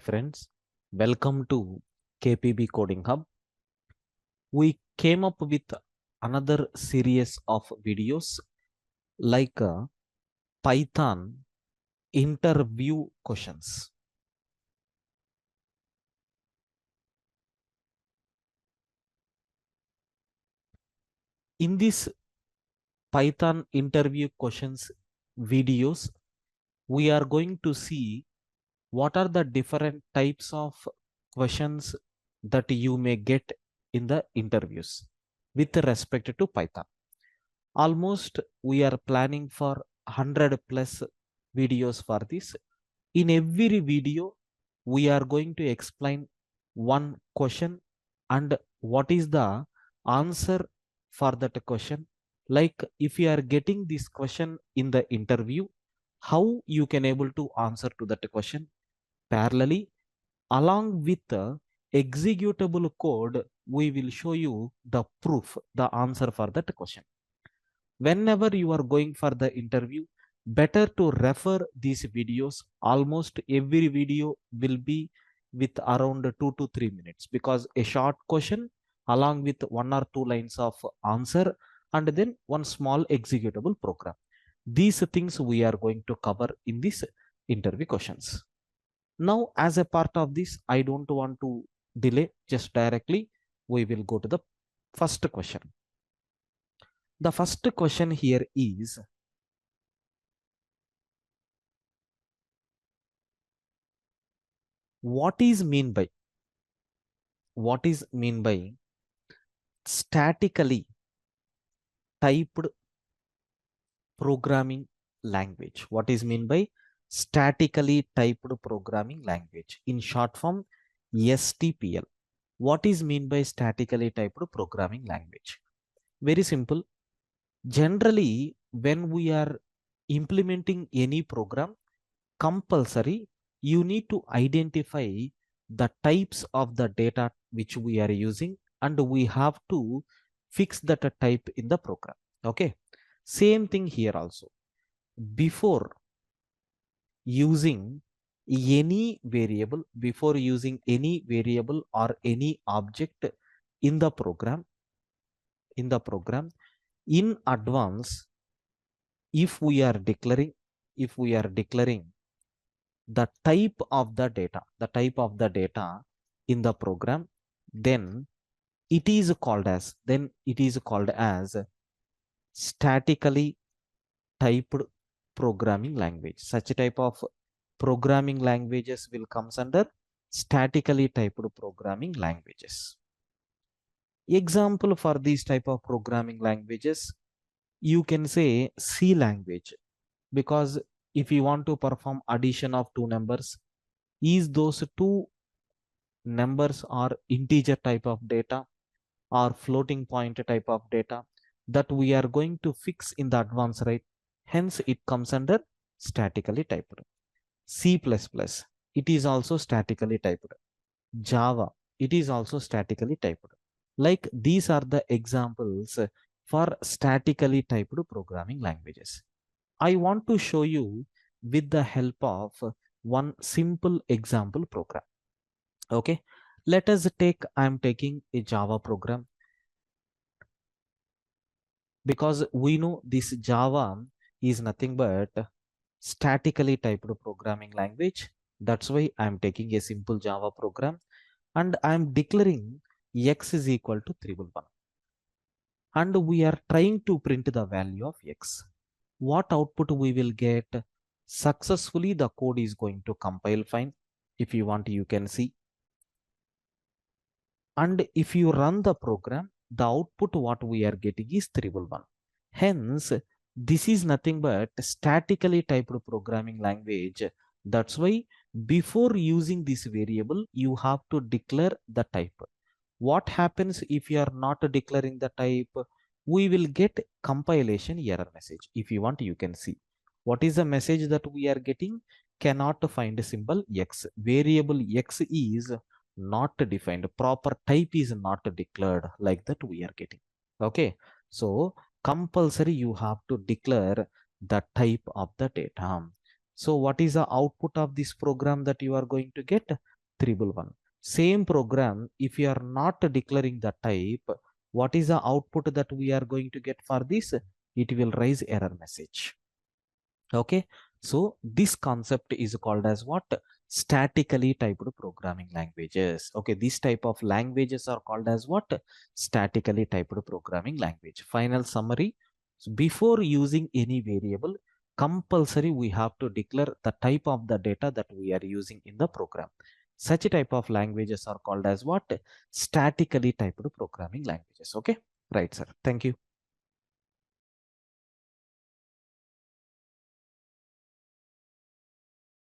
friends, welcome to KPB Coding Hub. We came up with another series of videos like Python interview questions. In this Python interview questions videos, we are going to see what are the different types of questions that you may get in the interviews with respect to Python. Almost we are planning for 100 plus videos for this. In every video, we are going to explain one question and what is the answer for that question. Like if you are getting this question in the interview, how you can able to answer to that question. Parallelly, along with the executable code, we will show you the proof, the answer for that question. Whenever you are going for the interview, better to refer these videos. Almost every video will be with around 2 to 3 minutes, because a short question along with one or two lines of answer and then one small executable program. These things we are going to cover in this interview questions. Now, as a part of this, I don't want to delay, just directly we will go to the first question. The first question here is, what is mean by statically typed programming language? What is mean by statically typed programming language? In short form, STPL. What is mean by statically typed programming language? Very simple. Generally, when we are implementing any program, compulsory you need to identify the types of the data which we are using, and we have to fix that type in the program. Okay, same thing here also. Before using any variable, or any object in the program, in advance, if we are declaring the type of the data in the program, then it is called as statically typed programming language. Such type of programming languages will comes under statically typed programming languages. Example for these type of programming languages, you can say C language, because if you want to perform addition of two numbers, is those two numbers are integer type of data or floating point type of data, that we are going to fix in the advance, right? Hence it comes under statically typed. C++, it is also statically typed. Java, it is also statically typed. Like these are the examples for statically typed programming languages. I want to show you with the help of one simple example program. Okay, let us take, I am taking a Java program, because we know this Java is nothing but statically typed programming language. That's why I am taking a simple Java program and I am declaring x is equal to 311, and we are trying to print the value of x. What output we will get? Successfully the code is going to compile fine. If you want, you can see. And if you run the program, the output what we are getting is 311. Hence, this is nothing but statically typed programming language. That's why before using this variable, you have to declare the type. What happens if you are not declaring the type? We will get compilation error message. If you want, you can see. What is the message that we are getting? Cannot find symbol x. Variable x is not defined. Proper type is not declared, like that we are getting. Okay. So compulsory you have to declare the type of the data. So what is the output of this program that you are going to get? 311. Same program, if you are not declaring the type, what is the output that we are going to get for this? It will raise error message. Okay, so this concept is called as what? Statically typed programming languages. Okay, this type of languages are called as what? Statically typed programming language. Final summary: so before using any variable, compulsory we have to declare the type of the data that we are using in the program. Such type of languages are called as what? Statically typed programming languages. Okay, right, sir. Thank you.